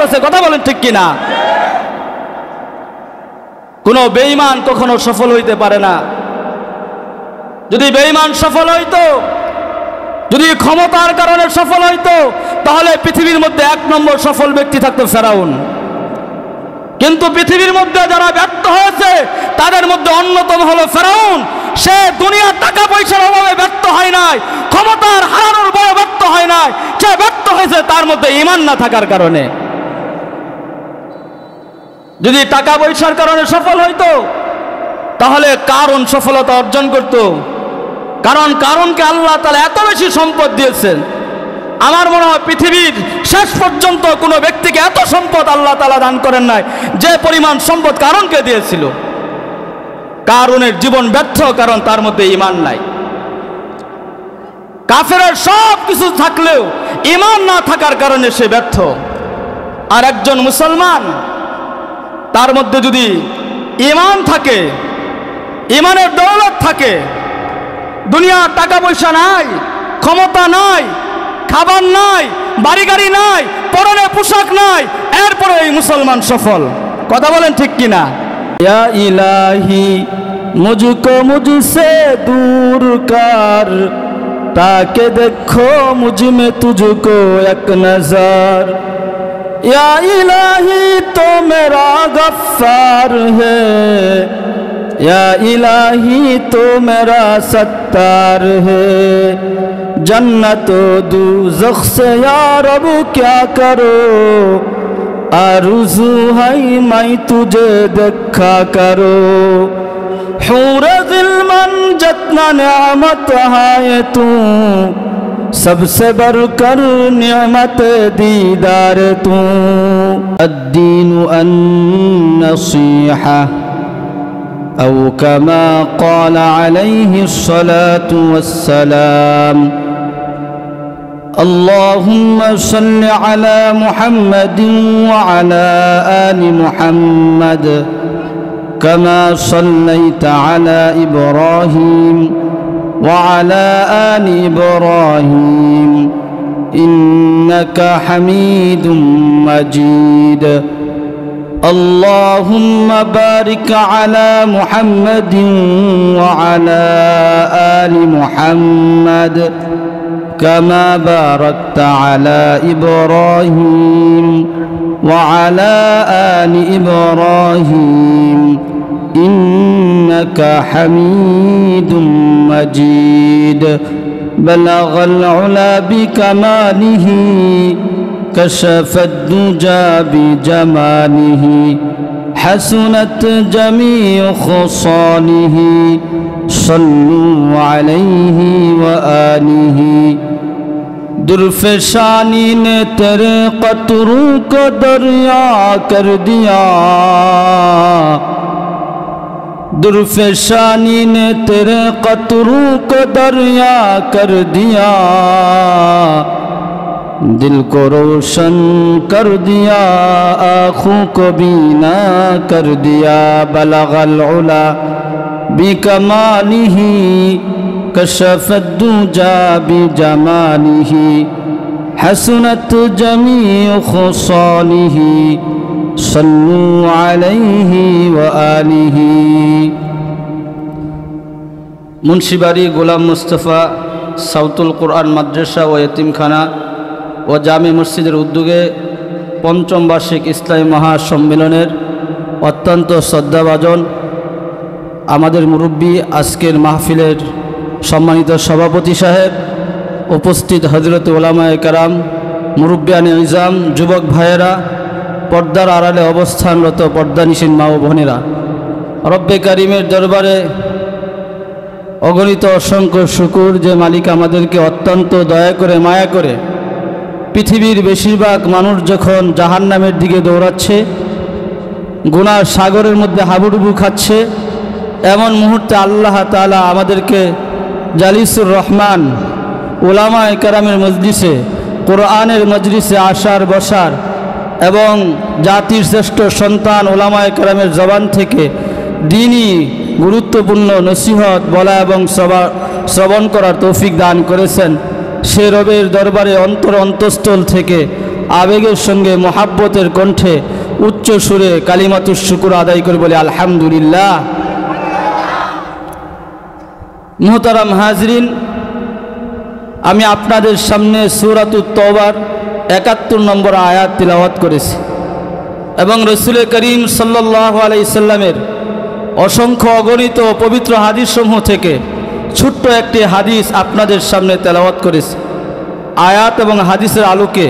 করতেছে। কথা বলেন ঠিক কিনা? কোনো বেঈমান কখনো সফল হইতে পারে না। যদি বেঈমান সফল হইতো, যদি ক্ষমতার কারণে সফল হইতো, তাহলে পৃথিবীর মধ্যে 1 নম্বর সফল ব্যক্তি থাকতো ফেরাউন। কিন্তু পৃথিবীর মধ্যে যারা ব্যর্থ হয়েছে তাদের মধ্যে অন্যতম হলো ফেরাউন। সে দুনিয়ার টাকা পয়সার অভাবে ব্যর্থ হয় নাই, ক্ষমতার হারানোর ভয়ে ব্যর্থ হয় নাই, সে ব্যর্থ হয়েছে তার মধ্যে ঈমান না থাকার কারণে। যদি টাকা পয়সার কারণে সফল হইতো তাহলে কারণ সফলতা অর্জন করত। কারণ কারণকে আল্লাহ তাআলা এত বেশি সম্পদ দিয়েছেন, আমার মনে হয় পৃথিবীর শেষ পর্যন্ত কোনো ব্যক্তিকে এত সম্পদ আল্লাহ তাআলা দান করেন নাই যে পরিমাণ সম্পদ কারণকে দিয়েছিল। কারণের জীবন ব্যর্থ, কারণ তার মধ্যে ঈমান নাই। কাফেরের সব কিছু থাকলেও ঈমান না থাকার কারণে সে ব্যর্থ। আর একজন মুসলমান, তার মধ্যে যদি ঈমান থাকে, ঈমানের দৌলত থাকে, দুনিয়ার টাকা পয়সা নাই, ক্ষমতা নাই, খাবার নাই, বাড়ি গাড়ি নাই, পরনে পোশাক নাই, এরপরে এই মুসলমান সফল। কথা বলেন ঠিক কিনা? ইয়া ইলাহি মুঝকো মুঝসে দূর কর, তাকে দেখো মুঝ মে তুঝকো এক নজর। या इलाही तो मेरा गफ्फार है, या इलाही तो मेरा सत्तार है। जन्नत दोज़ख से या रब क्या करो, आरज़ू है मैं तुझे देखा करो। हूर ज़िल्मन जितना नेमत है तू, सबसे बढ़कर नियमत दीदार तू। अद्दीन अन्नसीहा औ कमा क़ाल अलैहि अस्सलातु वस्सलाम। अल्लाहुम्मा सल्लि अला मुहम्मदिन व अला आलि मुहम्मद कमा सल्लैता अला इब्राहीम وعلى آل إبراهيم إنك حميد مجيد। اللهم بارك على محمد وعلى آل محمد كما باركت على إبراهيم وعلى آل إبراهيم إنك حميد مجيد। بلغ العلا بكماله كشف الدجى بجماله، حسنت جميع خصاله صلوا عليه وآله। दुर्फशानी ने तेरे कतरों को दरिया कर दिया, दुर्फशानी ने तेरे कतरों को दरिया कर दिया। दिल को रोशन कर दिया, आँखों को बीना कर दिया। बलगल उला बिकमालिही कशफत दुजा बिजमालिही, हसनत जमीअ खुसालिही सल्लू अलैहि व आलिहि। मुंशिबारी गुलाम मुस्तफ़ा साउतुल कुरआन माद्रासा व यतीमखाना व जामे मस्जिदेर उद्योगे पंचम बार्षिक इस्लामी महासम्मेलनेर अत्यंत श्रद्धाभाजन आमादेर मुरब्बी आजकेर महफिलेर सम्मानित सभापति साहेब, उपस्थित हजरत उलामाए कराम, मुरब्बियाने इजाम, युवक भाइयेरा, पर्दार आड़ाले अवस्थानरत पर्दानिशीन मा ओ बोनेरा, रब्बे कारिमेर दरबारे अगणित असंख्य शुकुर जे मालिक आमादेरके अत्यंत दया करे माया करे पृथिवीर बेशिरभाग मानुष जखन जाहान्नामेर दिके दौड़ाच्छे, गुनार सागरेर मध्य हाबुडुबु खाच्छे, एमन मुहूर्ते आल्लाह ताआला आमादेरके जालिसुर रहमान उलामाए केरामेर मजलिसे कुरआनेर मजलिसे आसार बसार एवं जातिर श्रेष्ठ सन्तान उलामाए केरामेर जबान थेके दीनी गुरुत्वपूर्ण नसीहत बला एवं श्रवण करार तौफिक दान करेছেন। সে রবের দরবারে অন্তর অন্তঃস্থল থেকে আবেগের সঙ্গে মোহাব্বতের কণ্ঠে উচ্চ সুরে কালিমাতুশ শুকর আদায় করে বলে আলহামদুলিল্লাহ। মুহতারাম হাজরিন, আমি আপনাদের সামনে সূরাতুত তওবার ৭১ নম্বর আয়াত তিলাওয়াত করেছি এবং রাসূল করিম সাল্লাল্লাহু আলাইহি সাল্লামের অসংখ্য অগণিত পবিত্র হাদিসসমূহ থেকে ছোট্ট একটি হাদিস আপনাদের সামনে তেলাওয়াত করেছি। আয়াত এবং হাদিসের আলোকে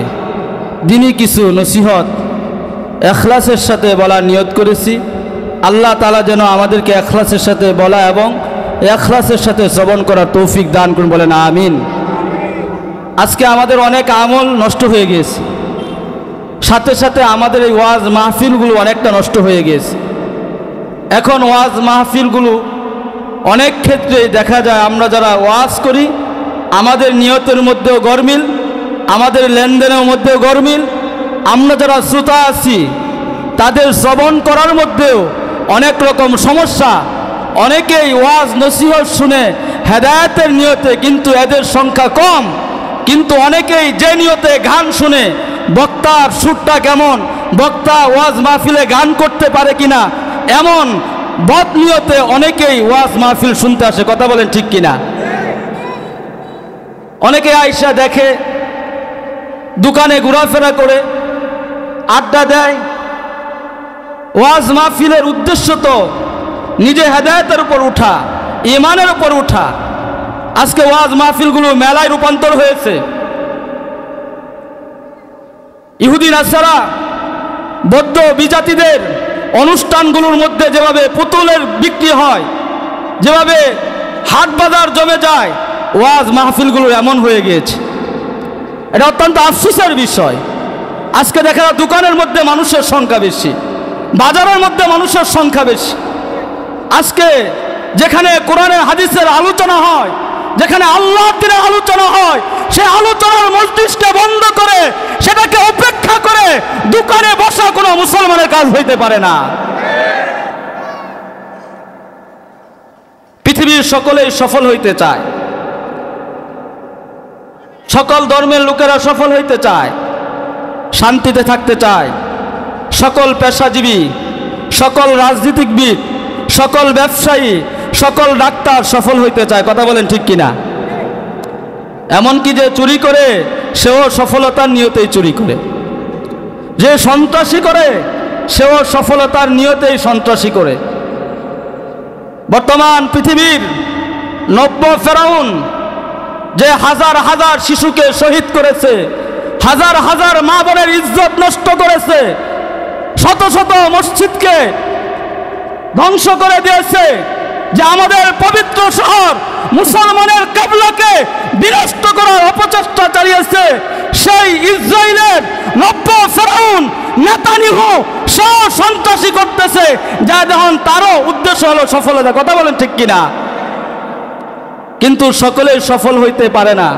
দিনই কিছু নসিহত এখলাসের সাথে বলার নিয়ত করেছি। আল্লাহ তাআলা যেন আমাদেরকে এখলাসের সাথে বলা এবং এখলাসের সাথে শ্রবণ করার তৌফিক দান করুন, বলেন আমিন। আজকে আমাদের অনেক আমল নষ্ট হয়ে গিয়েছে, সাথে সাথে আমাদের এই ওয়াজ মাহফিলগুলো অনেকটা নষ্ট হয়ে গিয়েছে। এখন ওয়াজ মাহফিলগুলো অনেক ক্ষেত্রে দেখা যায় আমরা যারা ওয়াজ করি আমাদের নিয়তের মধ্যেও গরমিল, আমাদের লেনদেনের মধ্যেও গরমিল, আমরা যারা শ্রোতা আছি তাদের শ্রবণ করার মধ্যেও অনেক রকম সমস্যা। অনেকেই ওয়াজ নসিহত শুনে হেদায়েতের নিয়তে, কিন্তু এদের সংখ্যা কম। কিন্তু অনেকেই যে নিয়তে গান শুনে বক্তার সুরটা কেমন, বক্তা ওয়াজ মাহফিলে গান করতে পারে কিনা, এমন বদ নিয়তে অনেকেই ওয়াজ মাহফিল শুনতে আসে। কথা বলেন ঠিক কিনা? অনেকে আইসা দেখে, দোকানে ঘোরাফেরা করে, আড্ডা দেয়। ওয়াজ মাহফিলের উদ্দেশ্য তো নিজে হেদায়েতের উপর উঠা, ঈমানের উপর উঠা। আজকে ওয়াজ মাহফিলগুলো মেলায় রূপান্তর হয়েছে। ইহুদি নাসারা বৌদ্ধ বিজাতিদের অনুষ্ঠানগুলোর মধ্যে যেভাবে পুতুলের বিক্রি হয়, যেভাবে হাট বাজার জমে যায়, ওয়াজ মাহফিলগুলো এমন হয়ে গিয়েছে। এটা অত্যন্ত আফসোসের বিষয়। আজকে দেখা যায় দোকানের মধ্যে মানুষের সংখ্যা বেশি, বাজারের মধ্যে মানুষের সংখ্যা বেশি। আজকে যেখানে কোরআনের হাদিসের আলোচনা হয়, যেখানে আল্লাহর দ্বীনের আলোচনা হয়, সেই আলোচনার মজলিসকে বন্ধ করে, সেটাকে উপেক্ষা করে দোকানে বসা কোনো মুসলমানের কাজ হইতে পারে না। পৃথিবীর সকলেই সফল হইতে চায়, সকল ধর্মের লোকেরা সফল হইতে চায়, শান্তিতে থাকতে চায়। সকল পেশাজীবী, সকল রাজনীতিবিদ, সকল ব্যবসায়ী, সকল ডাক্তার সফল হইতে চায়। কথা বলেন ঠিক কিনা? এমনকি যে চুরি করে সেও সফলতার নিয়তেই চুরি করে, যে সন্ত্রাসী করে সেও সফলতার নিয়তেই সন্ত্রাসী করে। বর্তমান পৃথিবীর নব্য ফেরাউন যে হাজার হাজার শিশুকে শহীদ করেছে, হাজার হাজার মা বোনের ইজ্জত নষ্ট করেছে, শত শত মসজিদকে ধ্বংস করে দিয়েছে, যে আমাদের পবিত্র শহর মুসলমানের কিবলাকে বিনষ্ট করার অপচেষ্টা চালিয়েছে, সেই ইসরায়েলের নব্য ফেরাউন নেতানিয়াহু সহ সন্ত্রাসী করতেছে, যা দেখুন তারও উদ্দেশ্য হলো সফলতা। কথা বলেন ঠিক কিনা? কিন্তু সকলেই সফল হইতে পারে না।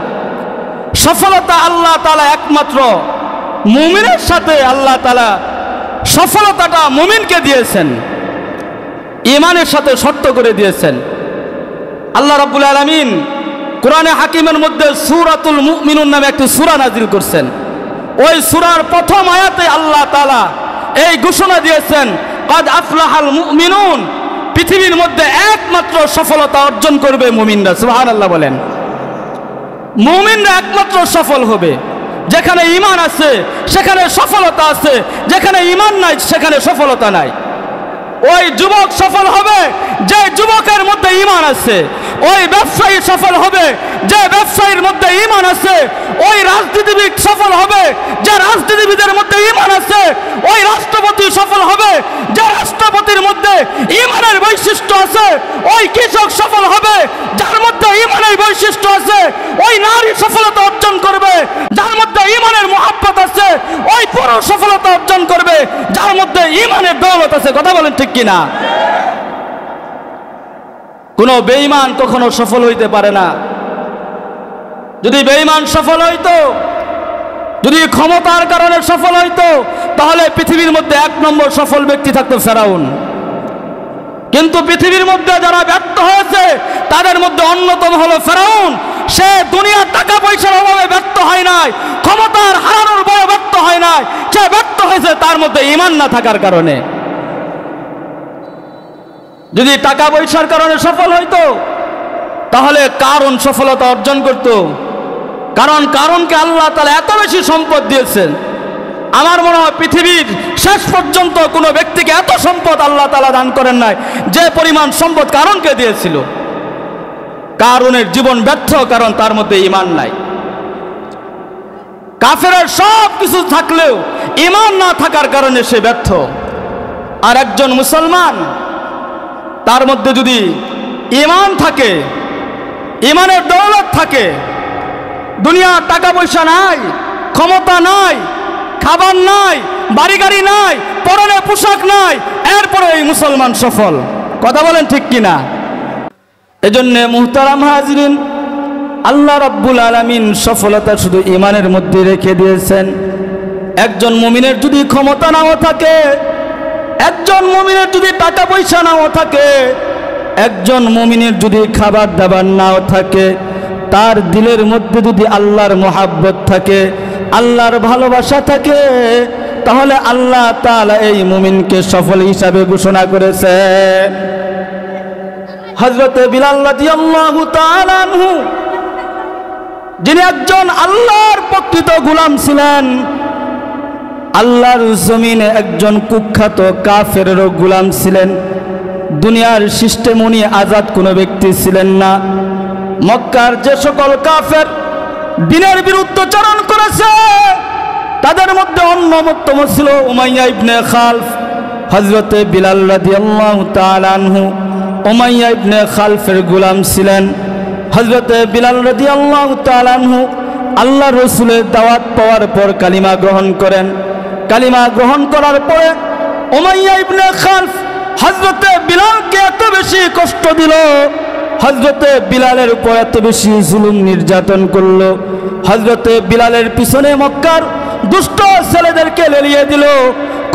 সফলতা আল্লাহ তাআলা একমাত্র মুমিনের সাথে আল্লাহ তাআলা সফলতাটা মুমিনকে দিয়েছেন, ঈমানের সাথে শর্ত করে দিয়েছেন। আল্লাহ রাব্বুল আলামিন কোরআনে হাকিমের মধ্যে সূরাতুল মুমিনুন নামে একটি সূরা নাজিল করছেন। ওই সূরার প্রথম আয়াতে আল্লাহ তাআলা এই ঘোষণা দিয়েছেন, কাদ আফলাহাল মুমিনুন, পৃথিবীর মধ্যে একমাত্র সফলতা অর্জন করবে মুমিনরা। সুবহানাল্লাহ বলেন। মুমিনরা একমাত্র সফল হবে। যেখানে ঈমান আছে সেখানে সফলতা আছে, যেখানে ঈমান নাই সেখানে সফলতা নাই। ওই যুবক সফল হবে যে যুবকের মধ্যে ঈমান আছে, ওই ব্যবসায়ী সফল হবে যে ব্যবসায়ীর মধ্যে ঈমান আছে, ওই রাজনীতিবিদ সফল হবে যে রাজনীতিবিদের মধ্যে ঈমান আছে, ওই রাষ্ট্রপতি সফল হবে যে রাষ্ট্রপতির মধ্যে ঈমানের বৈশিষ্ট্য আছে, ওই কৃষক সফল হবে যার মধ্যে ঈমানের বৈশিষ্ট্য আছে, ওই নারী সফলতা অর্জন করবে যার মধ্যে ঈমানের মুহাব্বত আছে, ওই পুরুষ সফলতা অর্জন করবে যার মধ্যে ঈমানের দৌলত আছে। কথা বলেন ঠিক কিনা? কোন বেঈমান কখনো সফল হইতে পারে না। যদি বেঈমান সফল হইতো, যদি ক্ষমতার কারণে সফল হইতো, তাহলে পৃথিবীর মধ্যে এক নম্বর সফল ব্যক্তি থাকতো ফেরাউন। কিন্তু পৃথিবীর মধ্যে যারা ব্যর্থ হয়েছে তাদের মধ্যে অন্যতম হলো ফেরাউন। সে দুনিয়ার টাকা পয়সার অভাবে ব্যর্থ হয় নাই, ক্ষমতার হারানোর বড় ব্যর্থ হয় না, সে ব্যর্থ হয়েছে তার মধ্যে ঈমান না থাকার কারণে। যদি টাকা পয়সার কারণে সফল হইতো তাহলে কারণ সফলতা অর্জন করত। কারণ কারণকে আল্লাহ তাআলা এত বেশি সম্পদ দিয়েছেন, আমার মনে হয় পৃথিবীর শেষ পর্যন্ত কোনো ব্যক্তিকে এত সম্পদ আল্লাহ তাআলা দান করেন নাই যে পরিমাণ সম্পদ কারণকে দিয়েছিল। কারণের জীবন ব্যর্থ, কারণ তার মধ্যে ঈমান নাই। কাফেরের সব কিছু থাকলেও ঈমান না থাকার কারণে সে ব্যর্থ। আর একজন মুসলমান, তার মধ্যে যদি ঈমান থাকে, ঈমানের দৌলত থাকে, দুনিয়ার টাকা পয়সা নাই, ক্ষমতা নাই, খাবার নাই, বাড়ি গাড়ি নাই, পরনে পোশাক নাই, এরপরে এই মুসলমান সফল। কথা বলেন ঠিক কিনা? এজন্য মুহতারাম হাজিরিন, আল্লাহ রাব্বুল আলামিন সফলতা শুধু ঈমানের মধ্যে রেখে দিয়েছেন। একজন মুমিনের যদি ক্ষমতা নাও থাকে, একজন মুমিনের যদি টাকা পয়সা নাও থাকে, একজন মুমিনের যদি খাবার দাবার নাও থাকে, তার দিলের মধ্যে যদি আল্লাহর মহাব্বত থাকে, আল্লাহর ভালোবাসা থাকে, তাহলে আল্লাহ তাআলা এই মুমিনকে সফল হিসাবে ঘোষণা করেছেন। হযরত বিলাল রাদিয়াল্লাহু তাআলা আনহু, যিনি একজন আল্লাহর প্রকৃত গোলাম ছিলেন, আল্লাহর জমিনে একজন কুখ্যাত কাফেরেরও গোলাম ছিলেন। দুনিয়ার সিস্টেম উনি আজাদ কোনো ব্যক্তি ছিলেন না। মক্কার যে সকল কাফের দ্বীনের বিরুদ্ধাচরণ করেছে, তাদের মধ্যে অন্যতম ছিল উমাইয়া ইবনে খালফ। হযরতে বিলাল রাদিয়াল্লাহু তাআলা আনহু উমাইয়া ইবনে খালফের গোলাম ছিলেন। হযরতে বিলাল রাদিয়াল্লাহু তাআলা আনহু আল্লাহ রাসূলের দাওয়াত পাওয়ার পর কালিমা গ্রহণ করেন। কালিমা গ্রহণ করার পরে উমাইয়া ইবনে খালফ হযরতে বিলালকে এত বেশি কষ্ট দিল, হযরতে বিলালের উপর এত বেশি জুলুম নির্যাতন করলো, হযরতে বিলালের পিছনে মক্কার দুষ্ট ছেলেদেরকে লেলিয়ে দিল।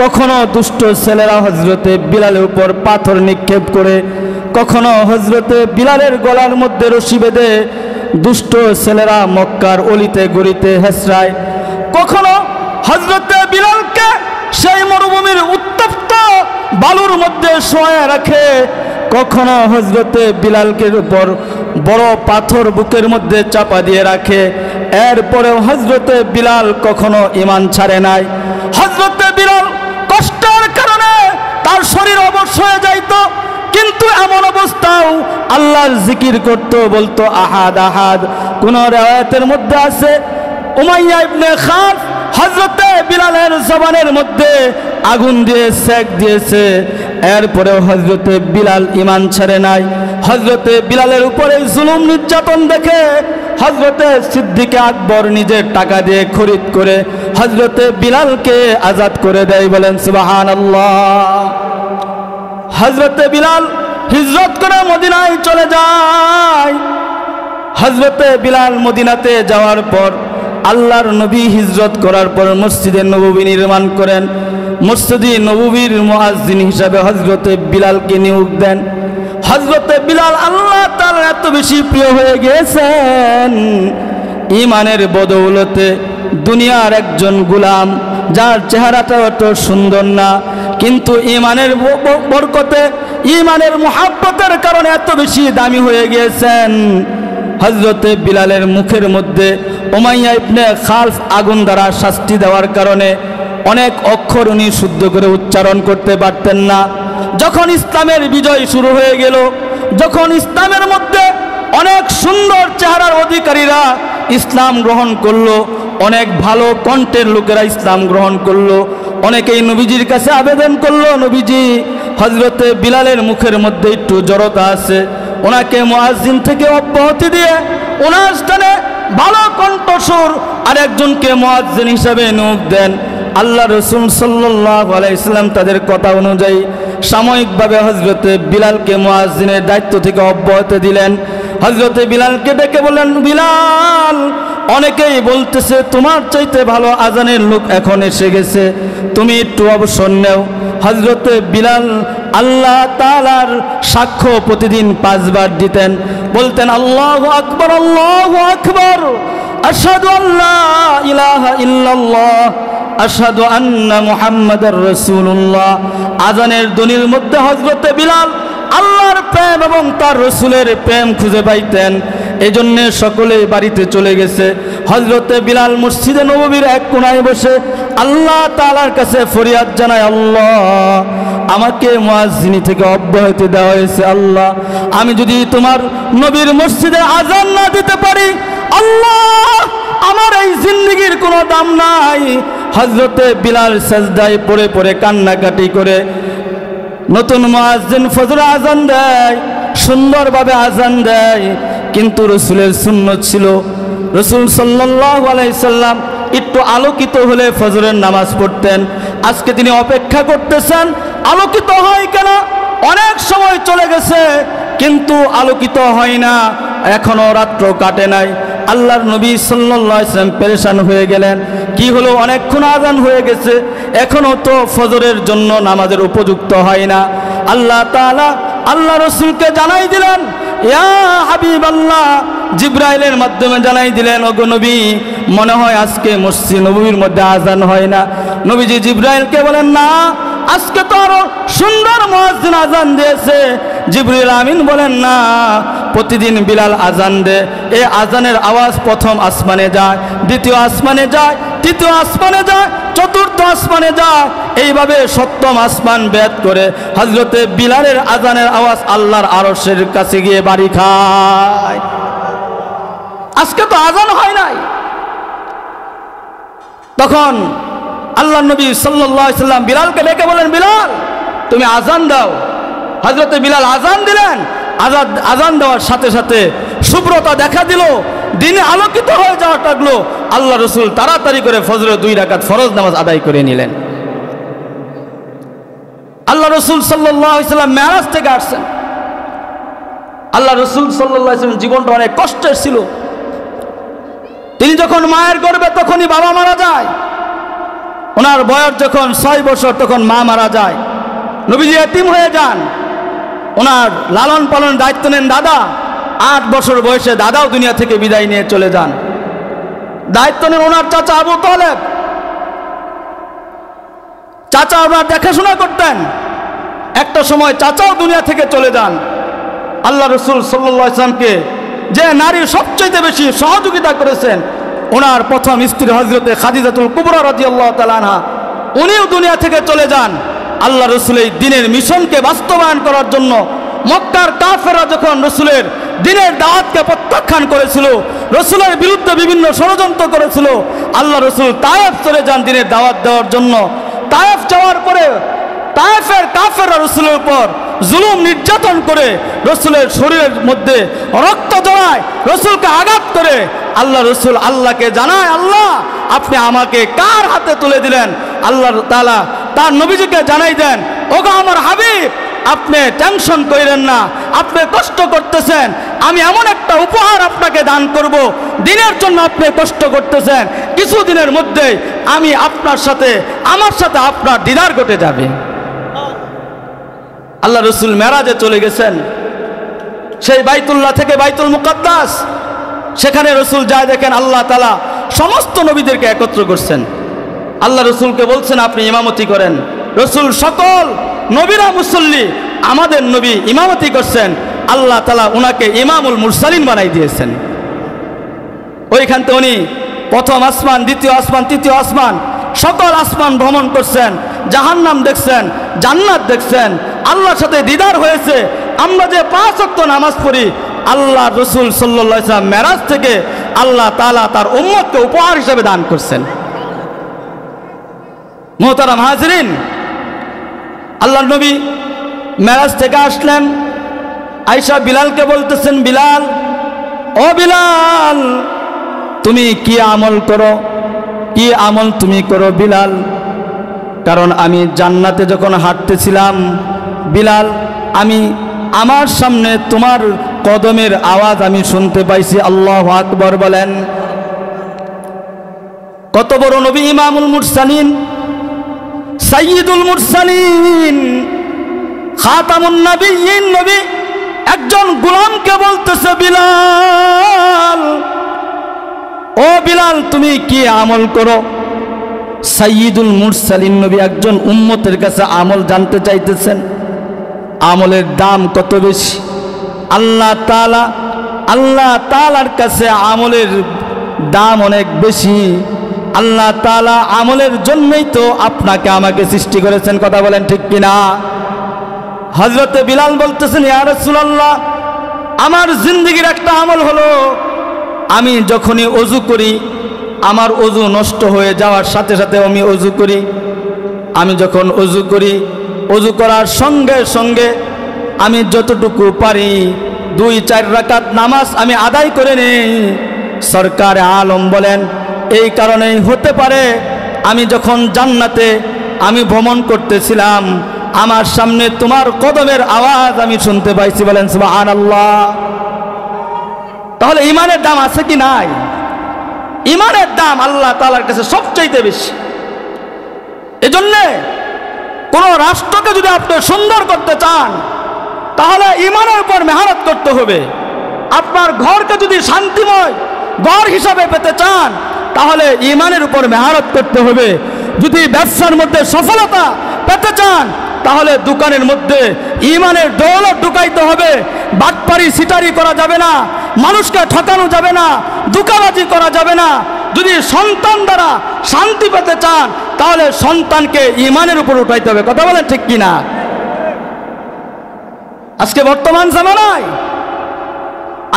কখনো দুষ্ট ছেলেরা হযরতে বিলালের উপর পাথর নিক্ষেপ করে, কখনো হযরতে বিলালের গলার মধ্যে রশি বেঁধে দুষ্ট ছেলেরা মক্কার অলিতে গলিতে হেসরায়, কখনো হযরতে বিলালকে সেই মরুভূমির উত্তপ্ত বালুর মধ্যে শোয়ায় রাখে, কখনো হযরতে বিলালকে উপর বড় পাথর বুকের মধ্যে চাপা দিয়ে রাখে। এরপরেও হযরতে বিলাল কখনো ঈমান ছাড়ে নাই। হযরতে বিলাল কষ্টের কারণে তার শরীর অবশ হয়ে যাইত, কিন্তু এমন অবস্থাও আল্লাহর জিকির করত, বলতো আহাদ আহাদ। কোন riwayat-এর মধ্যে আছে উমাইয়া ইবনে খালফ হযরতে বিলালের জবানের মধ্যে আগুন দিয়ে সেক দিয়েছে, এরপরেও হযরতে বিলাল ঈমান ছাড়ে নাই। হযরতে বিলালের উপরে জুলুম নির্যাতন দেখে হযরতে সিদ্দিক আকবর নিজের টাকা দিয়ে খরিদ করে হযরতে বিলালকে আজাদ করে দেয়। বলেন সুবহানাল্লাহ। হযরতে বিলাল হিজরত করে মদিনায় চলে যায়। হযরতে বিলাল মদিনাতে যাওয়ার পর আল্লাহর নবী হিজরত করার পর মসজিদে নববী নির্মাণ করেন। মসজিদে নববীর মুয়াজ্জিন হিসাবে হযরতে বিলালকে নিয়োগ দেন। হযরতে বিলাল আল্লাহ তাআলার এত বেশি প্রিয় হয়ে গেছেন, ঈমানের বদৌলতে দুনিয়ার একজন গোলাম যার চেহারাটা অত সুন্দর না, কিন্তু ঈমানের বরকতে, ঈমানের মুহাব্বতের কারণে এত বেশি দামি হয়ে গিয়েছেন। হযরতে বিলালের মুখের মধ্যে উমাইয়া ইবনে খালফ আগুন দ্বারা শাস্তি দেওয়ার কারণে অনেক অক্ষর উনি শুদ্ধ করে উচ্চারণ করতে পারতেন না। যখন ইসলামের বিজয় শুরু হয়ে গেল, যখন ইসলামের মধ্যে অনেক সুন্দর চেহারার অধিকারীরা ইসলাম গ্রহণ করলো, অনেক ভালো কণ্ঠের লোকেরা ইসলাম গ্রহণ করলো, অনেকেই নবীজির কাছে আবেদন করলো, নবীজি হযরতে বিলালের মুখের মধ্যে একটু জড়তা আছে, ওনাকে মুয়াজ্জিন থেকে অব্যাহতি দিয়ে ওনার স্থানে ভালো কণ্ঠস্বর আরেকজনকে মুয়াজ্জিন হিসাবে নিয়োগ দেন। আল্লাহ রাসূল সাল্লাল্লাহু আলাইহি ওয়াসাল্লাম তাদের কথা অনুযায়ী সাময়িকভাবে হযরতে বিলালকে মুয়াজ্জিনের দায়িত্ব থেকে অব্যাহতি দিলেন। হযরতে বিলালকে ডেকে বললেন, বিলাল, অনেকেই বলতেছে তোমার চাইতে ভালো আজানের লোক এখন এসে গেছে, তুমি একটু অবসর নেও। হযরতে বিলাল আল্লাহ তাআলার সাক্ষ্য প্রতিদিন 5 বার দিতেন, বলতেন আল্লাহু আকবার, আল্লাহু আকবার, আশহাদু আল্লা ইলাহা ইল্লাল্লাহ আশহাদু আন্না মুহাম্মাদার রাসূলুল্লাহ। আজানের ধ্বনির মধ্যে হযরতে বিলাল আল্লাহর প্রেম এবং তার রসুলের প্রেম খুঁজে পাইতেন। এই জন্য সকলে বাড়িতে চলে গেছে। হযরতে বিলাল মসজিদে নববীর এক কোণায় বসে আল্লাহ তাআলার কাছে ফরিয়াদ জানায়, আল্লাহ আমাকে মুয়াজ্জিনি থেকে অব্যাহতি দেওয়া হয়েছে, আল্লাহ আমি যদি তোমার নবীর মসজিদে আজান না দিতে পারি, আল্লাহ আমার এই জিন্দেগির কোনো দাম নাই। হযরতে বিলাল সাজদায় পড়ে পড়ে কান্নাকাটি করে নতুন মুয়াজ্জিন ফজর আজান দেয়, সুন্দরভাবে আজান দেয়। কিন্তু রসুলের সুন্নত ছিল, রসুল সাল্লাল্লাহু আলাইহি সাল্লাম একটু আলোকিত হলে ফজরের নামাজ পড়তেন। আজকে তিনি অপেক্ষা করতেছেন আলোকিত হয় কেন, অনেক সময় চলে গেছে কিন্তু আলোকিত হয় না, এখনো রাত্র কাটে নাই। আল্লাহর নবী সাল্লাল্লাহু আলাইহি ওয়াসাল্লাম পেরেশান হয়ে গেলেন, কি হলো অনেকক্ষণ আজান হয়ে গেছে, এখনো তো ফজরের জন্য নামাজের উপযুক্ত হয় না। আল্লাহ তাআলা আল্লাহ রসুলকে জানাই দিলেন, ইয়া হাবিবাল্লাহ, জিবরাইলের মাধ্যমে জানাই দিলেন, ওগো নবী মনে হয় আজকে মসজিদ নববীর মধ্যে আজান হয় না। নবীজি জিবরাইলকে বলেন, না আজকে তো আরো সুন্দর মুয়াজ্জিন আজান দিয়েছে। জিবরিল আমিন বলেন, না প্রতিদিন বিলাল আজান দেয়, এই আজানের আওয়াজ প্রথম আসমানে যায়, দ্বিতীয় আসমানে যায়, তৃতীয় আসমানে যায়, চতুর্থ আসমানে যায়, এইভাবে সপ্তম আসমান ভেদ করে হযরতে বিলালের আজানের আওয়াজ আল্লাহর আরশের কাছে গিয়ে বাড়ি খায়। আজকে তো আজান হয় নাই। তখন আল্লাহ নবী সাল্লাল্লাহু আলাইহি সাল্লাম বিলালকে ডেকে বলেন, বিলাল তুমি আজান দাও। হযরতে বিলাল আজান দিলেন। আজান দেওয়ার সাথে সাথে শুভ্রতা দেখা দিল, দিনে আলোকিত হয়ে যাওয়া লাগলো। আল্লাহ রসুল তাড়াতাড়ি করে ফজরের 2 রাকাত ফরজ নামাজ আদায় করে নিলেন। আল্লাহ রসুল সাল্লাল্লাহু আলাইহি সাল্লাম মেরাজ থেকে আসছেন। আল্লাহ রসুল সাল্লাল্লাহু আলাইহি সাল্লাম জীবনটা অনেক কষ্টের ছিল। তিনি যখন মায়ের গর্ভে তখনই বাবা মারা যায়। ওনার বয়স যখন 6 বছর তখন মা মারা যায়, নবীজি এতিম হয়ে যান। ওনার লালন পালন দায়িত্ব নেন দাদা। 8 বছর বয়সে দাদাও দুনিয়া থেকে বিদায় নিয়ে চলে যান। দায়িত্ব নেন ওনার চাচা আবু তালেব। চাচা ওনার দেখাশোনা করতেন। একটা সময় চাচাও দুনিয়া থেকে চলে যান। আল্লাহ রসুল সাল্লাল্লাহু আলাইহি ওয়াসাল্লামকে যে নারী সবচেয়ে বেশি সহযোগিতা করেছেন, ওনার প্রথম স্ত্রী হযরতে খাদিজাতুল কুবরা রাদিয়াল্লাহু তাআলা আনহা, উনিও দুনিয়া থেকে চলে যান। আল্লাহ রসুল এই দিনের মিশনকে বাস্তবায়ন করার জন্য মক্কার কাফেররা যখন রসুলের দিনের দাওয়াতকে প্রত্যাখ্যান করেছিল, রসুলের বিরুদ্ধে বিভিন্ন ষড়যন্ত্র করেছিল, আল্লাহ রসুল তায়েফ চলে যান দিনের দাওয়াত দেওয়ার জন্য। তায়েফ যাওয়ার পরে তায়েফের কাফেররা রসুলের উপর জুলুম নির্যাতন করে রসুলের শরীরের মধ্যে রক্ত জড়ায়, রসুলকে আঘাত করে। আল্লাহ রসুল আল্লাহকে জানায়, আল্লাহ আপনি আমাকে কার হাতে তুলে দিলেন? আল্লাহ তাআলা তার নবীজিকে জানাই দেন, ওগো আমার হাবিব, আপনি টেনশন করেন না, আপনি কষ্ট করতেছেন, আমি এমন একটা উপহার আপনাকে দান করব। দিনের জন্য আপনি কষ্ট করতেছেন, কিছুদিনের মধ্যে আমি আপনার সাথে আমার সাথে আপনার দিদার ঘটে যাবে। আল্লাহ রসুল মেরাজে চলে গেছেন, সেই বাইতুল্লাহ থেকে বাইতুল মুকাদ্দাস, সেখানে রসুল যায়, দেখেন আল্লাহ তাআলা সমস্ত নবীদেরকে একত্র করছেন। আল্লাহ রসুলকে বলছেন আপনি ইমামতি করেন। রসুল সকল নবীরা মুসল্লি, আমাদের নবী ইমামতি করছেন। আল্লাহ তাআলা উনাকে ইমামুল মুরসালিন বানাই দিয়েছেন। ওইখান থেকে উনি প্রথম আসমান, দ্বিতীয় আসমান, তৃতীয় আসমান, সকল আসমান ভ্রমণ করছেন, জাহান্নাম দেখছেন, জান্নাত দেখছেন, আল্লাহর সাথে দিদার হয়েছে। আমরা যে 5 ওয়াক্ত নামাজ পড়ি, আল্লাহ রসুল সাল্লাল্লাহু আলাইহি ওয়াসাল্লাম মেরাজ থেকে আল্লাহ তাআলা তার উম্মতকে উপহার হিসেবে দান করছেন। মুহতারাম হাজিরিন, আল্লাহর নবী মেরাজ থেকে আসলেন, আয়েশা বিলালকে বলতেছেন, বিলাল, ও বিলাল তুমি কি আমল করো, কি আমল তুমি করো বিলাল? কারণ আমি জান্নাতে যখন হাঁটতেছিলাম বিলাল, আমি আমার সামনে তোমার কদমের আওয়াজ আমি শুনতে পাইছি। আল্লাহু আকবার বলেন। কত বড় নবী, ইমামুল মুরসালিন, সাইয়্যিদুল মুরসালিন, খাতামুন নবিয়্যিন নবী একজন গোলামকে বলতেছে, বিলাল, ও বিলাল তুমি কি আমল করো? সাইয়্যিদুল মুরসালিন নবী একজন উম্মতের কাছে আমল জানতে চাইতেছেন, আমলের দাম কত বেশি। আল্লাহ তাআলার কাছে আমলের দাম অনেক বেশি। আল্লাহ তাআলা আমলের জন্যই তো আপনাকে আমাকে সৃষ্টি করেছেন, কথা বলেন ঠিক কিনা? হযরতে বিলাল বলতেছেন, ইয়া রাসূলুল্লাহ, আমার জিন্দেগির একটা আমল হলো আমি যখনই ওযু করি আমার ওযু নষ্ট হয়ে যাওয়ার সাথে সাথে আমি ওযু করি। আমি যখন ওযু করি ওযু করার সঙ্গে সঙ্গে আমি যতটুকু পারি 2-4 রাকাত নামাজ আমি আদায় করে নেই। সরকার আলম বলেন, এই কারণেই হতে পারে আমি যখন জান্নাতে আমি ভ্রমণ করতেছিলাম আমার সামনে তোমার কদমের আওয়াজ আমি শুনতে পাইছি। বলেন সুবহানাল্লাহ। তাহলে ঈমানের দাম আছে কি নাই? ঈমানের দাম আল্লাহ তাআলার কাছে সবচাইতে বেশি। এজন্য কোন রাষ্ট্রকে যদি আপনি সুন্দর করতে চান তাহলে ঈমানের উপর মেহনত করতে হবে। আপনার ঘরকে যদি শান্তিময় ঘর হিসাবে পেতে চান তাহলে ঈমানের উপর মেহনত করতে হবে। যদি ব্যবসার মধ্যে সফলতা পেতে চান তাহলে দোকানের মধ্যে ঈমানের দৌলত ঢুকাইতে হবে। বাটপারি সিটারি করা যাবে না, মানুষকে ঠকানো যাবে না, ধোঁকাবাজি করা যাবে না। যদি সন্তান দ্বারা শান্তি পেতে চান তাহলে সন্তানকে ঈমানের উপর উঠাইতে হবে, কথা বলেন ঠিক কিনা? আজকে বর্তমান জামানায়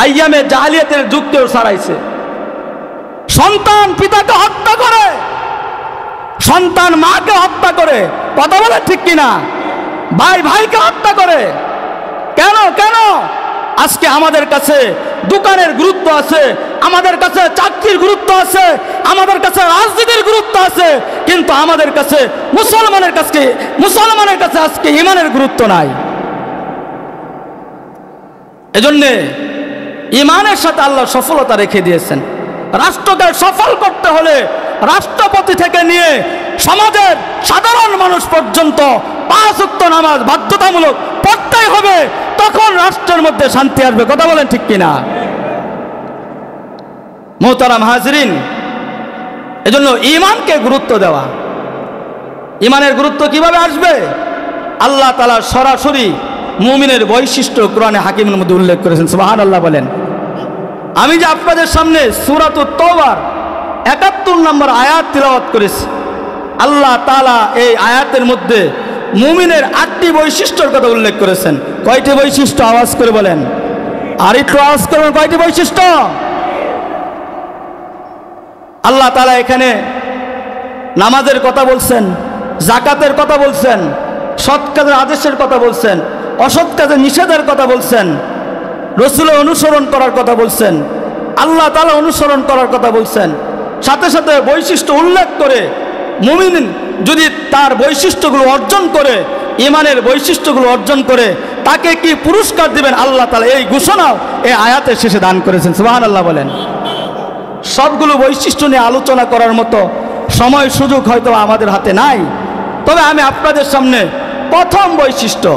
আইয়ামে জাহেলিয়াতের যুগ কেউ ছাড়াইছে। সন্তান পিতাকে হত্যা করে, সন্তান মাকে হত্যা করে, কথা বলে ঠিক কিনা? ভাই ভাইকে হত্যা করে। কেন কেন? আজকে আমাদের কাছে দোকানের গুরুত্ব আছে, আমাদের কাছে চাকরির গুরুত্ব আছে, আমাদের কাছে রাজনীতির গুরুত্ব আছে, কিন্তু আমাদের কাছে মুসলমানের কাছে আজকে ঈমানের গুরুত্ব নাই। এজন্যে ঈমানের সাথে আল্লাহ সফলতা রেখে দিয়েছেন। রাষ্ট্রকে সফল করতে হলে রাষ্ট্রপতি থেকে নিয়ে সমাজের সাধারণ মানুষ পর্যন্ত 5 ওয়াক্ত নামাজ বাধ্যতামূলক পড়তেই হবে, তখন রাষ্ট্রের মধ্যে শান্তি আসবে, কথা বলেন ঠিক কিনা? মুহতারাম হাজিরিন, এজন্য ঈমানকে গুরুত্ব দেওয়া। ঈমানের গুরুত্ব কিভাবে আসবে? আল্লাহ তাআলা সরাসরি মুমিনের বৈশিষ্ট্য কোরআনে হাকিমের মধ্যে উল্লেখ করেছেন। সুবহানাল্লাহ বলেন। আমি যে আপনাদের সামনে সূরাতুত তাওবার 71 নম্বর আয়াত তিলাওয়াত করেছি, আল্লাহ তাআলা এই আয়াতের মধ্যে মুমিনের 8টি বৈশিষ্ট্যের কথা উল্লেখ করেছেন। কয়টি বৈশিষ্ট্য? আওয়াজ করে বলেন, আর একটু আওয়াজ করবেন। কয়টি বৈশিষ্ট্য? আল্লাহ তাআলা এখানে নামাজের কথা বলছেন, যাকাতের কথা বলছেন, সৎ কাজের আদেশের কথা বলছেন, অসৎ কাজের নিষেধের কথা বলছেন, রাসূলের অনুসরণ করার কথা বলছেন, আল্লাহ তাআলা অনুসরণ করার কথা বলছেন। সাথে সাথে বৈশিষ্ট্য উল্লেখ করে মুমিন যদি তার বৈশিষ্ট্যগুলো অর্জন করে, ঈমানের বৈশিষ্ট্যগুলো অর্জন করে, তাকে কি পুরস্কার দিবেন আল্লাহ তাআলা এই ঘোষণাও এই আয়াতের শেষে দান করেছেন। সুবহানাল্লাহ বলেন। সবগুলো বৈশিষ্ট্য নিয়ে আলোচনা করার মতো সময় সুযোগ হয়তো আমাদের হাতে নাই, তবে আমি আপনাদের সামনে প্রথম বৈশিষ্ট্য,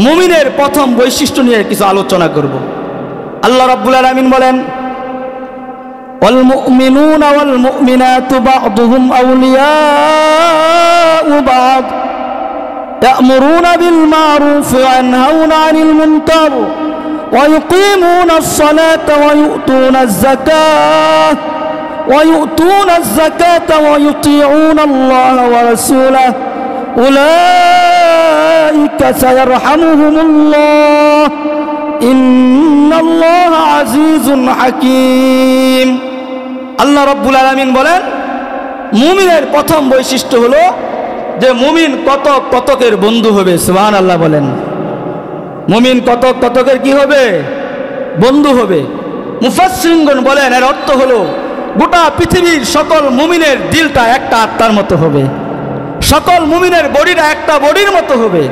মুমিনের প্রথম বৈশিষ্ট্য নিয়ে কিছু আলোচনা করব। আল্লাহ রাব্বুল আলামিন বলেন, ওয়াল মুমিনুনা ওয়াল মুমিনাতু বা'দুহুম আউলিয়াউ বা'দ ইয়া'মুরুনা বিল মা'রুফ ওয়া ইয়ানহাউনা 'আনিল মুনকার ওয়া ইউকিমুনাস সালাতা ওয়া ইউতুনাজ যাকাতা ওয়া ইউতিউনাল্লাহা ওয়া রাসূলাহু উলাইকা সায়ারহামুহুমুল্লাহ ইন্নাল্লাহা আজিজুন হাকীম। আল্লাহ রাব্বুল আলামিন বলেন, মুমিনের প্রথম বৈশিষ্ট্য হলো যে মুমিন কতকের বন্ধু হবে। সুবহানাল্লাহ বলেন। মুমিন কতকের কি হবে? বন্ধু হবে। মুফাসসিরিনগণ বলেন এর অর্থ হলো গোটা পৃথিবীর সকল মুমিনের দিলটা একটা আত্মার মতো হবে, সকল মুমিনের বডিটা একটা বডির মতো হবে।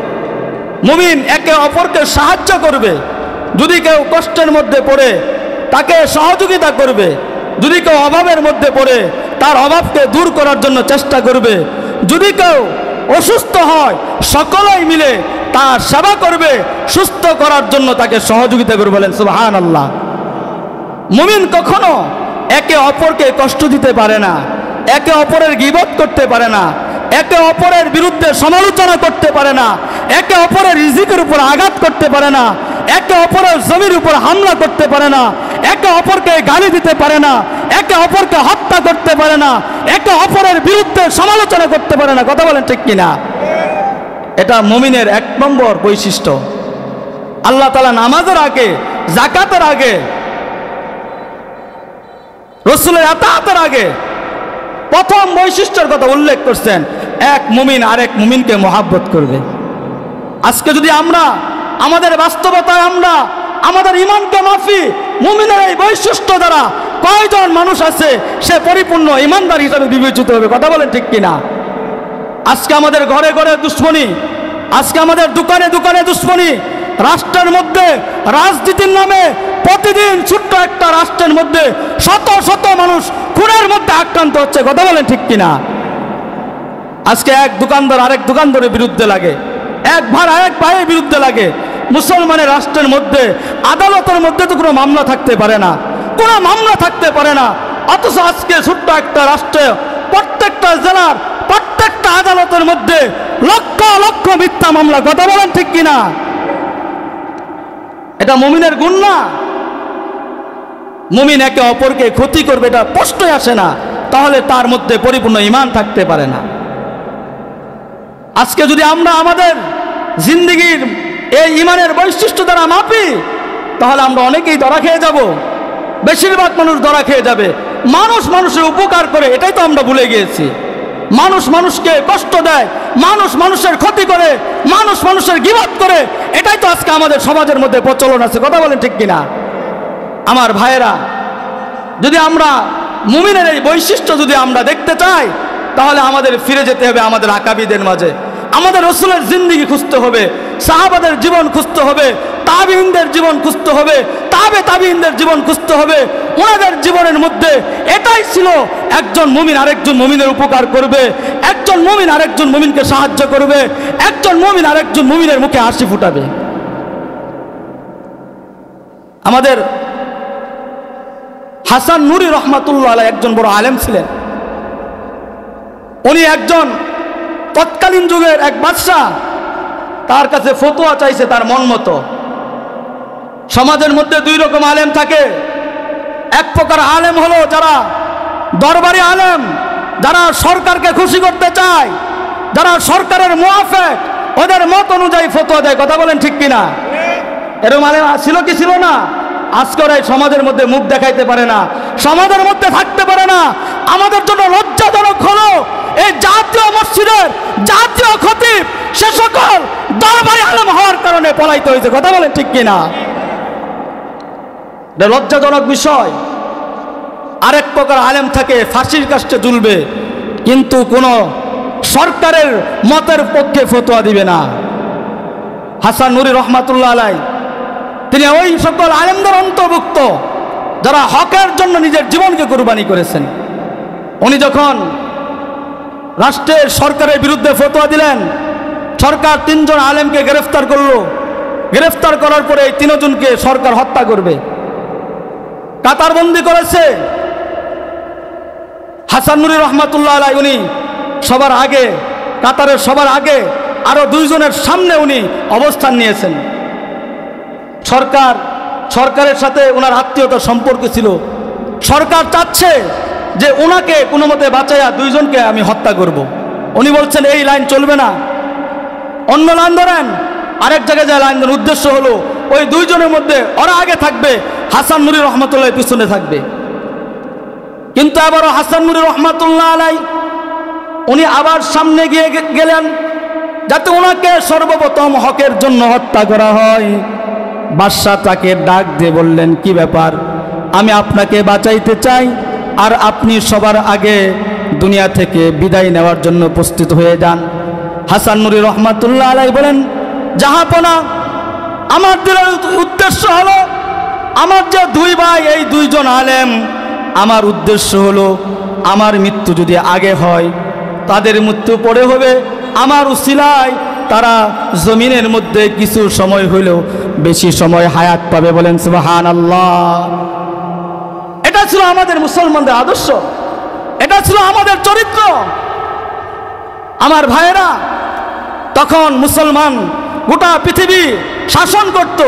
মুমিন একে অপরকে সাহায্য করবে, যদি কেউ কষ্টের মধ্যে পড়ে তাকে সহযোগিতা করবে, যদি কেউ অভাবের মধ্যে পড়ে তার অভাবকে দূর করার জন্য চেষ্টা করবে, যদি কেউ অসুস্থ হয় সকলেই মিলে তার সেবা করবে, সুস্থ করার জন্য তাকে সহযোগিতা করবে। বলেন সুবহানাল্লাহ। মুমিন কখনো একে অপরকে কষ্ট দিতে পারে না, একে অপরের গীবত করতে পারে না, একে অপরের বিরুদ্ধে সমালোচনা করতে পারে না, একে অপরের রিজিকের উপর আঘাত করতে পারে না, একে অপরের জমির উপর হামলা করতে পারে না, একে অপরকে গালি দিতে পারে না, একে অপরকে হত্যা করতে পারে না, একে অপরের বিরুদ্ধে সমালোচনা করতে পারে না। কথা বলেন ঠিক কিনা? এটা মুমিনের 1 নম্বর বৈশিষ্ট্য। আল্লাহ তাআলা নামাজের আগে, যাকাতের আগে, রাসূলের ইতাআতের আগে প্রথম বৈশিষ্ট্যের কথা উল্লেখ করছেন, এক মুমিন আরেক মুমিনকে মহব্বত করবে। আজকে যদি আমরা আমাদের বাস্তবতায় আমরা আমাদের ঈমানকে মাফি মুমিনের এই বৈশিষ্ট্য দ্বারা কয়জন মানুষ আছে সে পরিপূর্ণ ঈমানদার হিসেবে বিবেচিত হবে? কথা বলেন ঠিক কিনা? আজকে আমাদের ঘরে ঘরে দুশ্মনী, আজকে আমাদের দোকানে দোকানে দুশ্মনী, রাষ্ট্রের মধ্যে রাজনীতির নামে প্রতিদিন ছোট্ট একটা রাষ্ট্রের মধ্যে শত শত মানুষ খুনের মধ্যে আক্রান্ত হচ্ছে। কথা বলেন ঠিক কিনা? আজকে এক দোকানদার আরেক দোকানদারের বিরুদ্ধে লাগে, এক ভাই আরেক ভাইয়ের বিরুদ্ধে লাগে। মুসলমানের রাষ্ট্রের মধ্যে আদালতের মধ্যে তো কোনো মামলা থাকতে পারে না, কোনো মামলা থাকতে পারে না। অথচ আজকে ছোট্ট একটা রাষ্ট্রে প্রত্যেকটা জেলার প্রত্যেকটা আদালতের মধ্যে লক্ষ লক্ষ মিথ্যা মামলা। কথা বলেন ঠিক কিনা? এটা মুমিনের গুণ না? মুমিন একে অপরকে ক্ষতি করবে এটা প্রশ্নই আসে না, তাহলে তার মধ্যে পরিপূর্ণ ঈমান থাকতে পারে না। আজকে যদি আমরা আমাদের জিন্দেগির এই ঈমানের বৈশিষ্ট্য দ্বারা মাপি, তাহলে আমরা অনেকেই ধরা খেয়ে যাব, বেশিরভাগ মানুষ ধরা খেয়ে যাবে। মানুষ মানুষের উপকার করে এটাই তো আমরা ভুলে গিয়েছি। মানুষ মানুষকে কষ্ট দেয়, মানুষ মানুষের ক্ষতি করে, মানুষ মানুষের গীবত করে, এটাই তো আজকে আমাদের সমাজের মধ্যে প্রচলন আছে। কথা বলেন ঠিক কিনা? আমার ভাইয়েরা, যদি আমরা মুমিনের এই বৈশিষ্ট্য যদি আমরা দেখতে চাই, তাহলে আমাদের ফিরে যেতে হবে আমাদের আকাবিদের মাঝে। আমাদের রাসূলের জিন্দেগি খুঁজতে হবে, সাহাবাদের জীবন খুঁজতে হবে, তাবিঈনদের জীবন খুঁজতে হবে, তাবিঈনদের জীবন খুঁজতে হবে। ওনাদের জীবনের মধ্যে এটাই ছিল, একজন মুমিন আরেকজন মুমিনের উপকার করবে, একজন মুমিন আরেকজন মুমিনকে সাহায্য করবে, একজন মুমিন আরেকজন মুমিনের মুখে হাসি ফুটাবে। আমাদের হাসান নুরি রহমাতুল্লাহ আলাইহি একজন বড় আলেম ছিলেন। উনি একজন তৎকালীন যুগের এক বাদশাহ, তার কাছে ফতোয়া চাইছে তার মন মতো। সমাজের মধ্যে 2 রকম আলেম থাকে। এক প্রকার আলেম হলো যারা দরবারি আলেম, যারা সরকারকে খুশি করতে চায়, যারা সরকারের মুআফেক ওদের মত অনুযায়ী ফতোয়া দেয়। কথা বলেন ঠিক কিনা? এরকম আলেম ছিল কি ছিল না? আজকের এই সমাজের মধ্যে মুখ দেখাইতে পারে না, সমাজের মধ্যে থাকতে পারে না। আমাদের জন্য লজ্জাজনক হলো এই জাতীয় মসজিদের জাতীয় খতিব সে সকল দরবারি আলেম হওয়ার কারণে পলাইতে হয়েছে। কথা বলেন ঠিক কিনা? এটা লজ্জাজনক বিষয়। আরেক প্রকার আলেম থাকে ফাঁসির কাস্টে ঝুলবে, কিন্তু কোনো সরকারের মতের পক্ষে ফতোয়া দিবে না। হাসান নুরি রহমাতুল্লাহ আলাইহি তিনি ওই সকল আলেমদের অন্তর্ভুক্ত যারা হকের জন্য নিজের জীবনকে কুরবানি করেছেন। উনি যখন রাষ্ট্রের সরকারের বিরুদ্ধে ফতোয়া দিলেন, সরকার 3 জন আলেমকে গ্রেফতার করলো। গ্রেফতার করার পরে এই 3 জনকে সরকার হত্যা করবে, কাতারবন্দি করেছে। হাসান নুরি রহমাতুল্লাহ আলাইহি উনি সবার আগে, কাতারের সবার আগে আরো 2 জনের সামনে উনি অবস্থান নিয়েছেন। সরকারের সাথে ওনার আত্মীয়তার সম্পর্ক ছিল। সরকার চাচ্ছে যে ওনাকে কোনো মতে বাঁচাইয়া 2 জনকে আমি হত্যা করব। উনি বলছেন এই লাইন চলবে না, অন্য লাইন ধরেন। আরেক জায়গায় যায় লাইন ধরেন। উদ্দেশ্য হলো ওই 2 জনের মধ্যে ওরা আগে থাকবে, হাসান নুরি রহমাতুল্লাহ পিছনে থাকবে। কিন্তু আবারও হাসান নুরি রহমাতুল্লাহ আলাইহি উনি আবার সামনে গিয়ে গেলেন যাতে ওনাকে সর্বপ্রথম হকের জন্য হত্যা করা হয়। বাদশা তাকে ডাক দিয়ে বললেন, কি ব্যাপার? আমি আপনাকে বাঁচাইতে চাই, আর আপনি সবার আগে দুনিয়া থেকে বিদায় নেওয়ার জন্য প্রস্তুত হয়ে যান। হাসান নুরি রহমাতুল্লাহ আলাইহি বলেন, জাহাপনা, আমার দিলের উদ্দেশ্য হলো আমার যে 2 ভাই, এই 2 জন আলেম, আমার উদ্দেশ্য হলো আমার মৃত্যু যদি আগে হয় তাদের মৃত্যু পরে হবে, আমার উসিলায় তারা জমিনের মধ্যে কিছু সময় হইলেও বেশি সময় হায়াত পাবে। বলেন সুবহানাল্লাহ। এটা ছিল আমাদের মুসলমানদের আদর্শ, এটা ছিল আমাদের চরিত্র। আমার ভাইয়েরা, তখন মুসলমান গোটা পৃথিবী শাসন করত,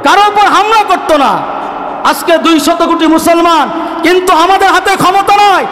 কারো উপর হামলা করত না। আজকে 200 কোটি মুসলমান, কিন্তু আমাদের হাতে ক্ষমতা নয়।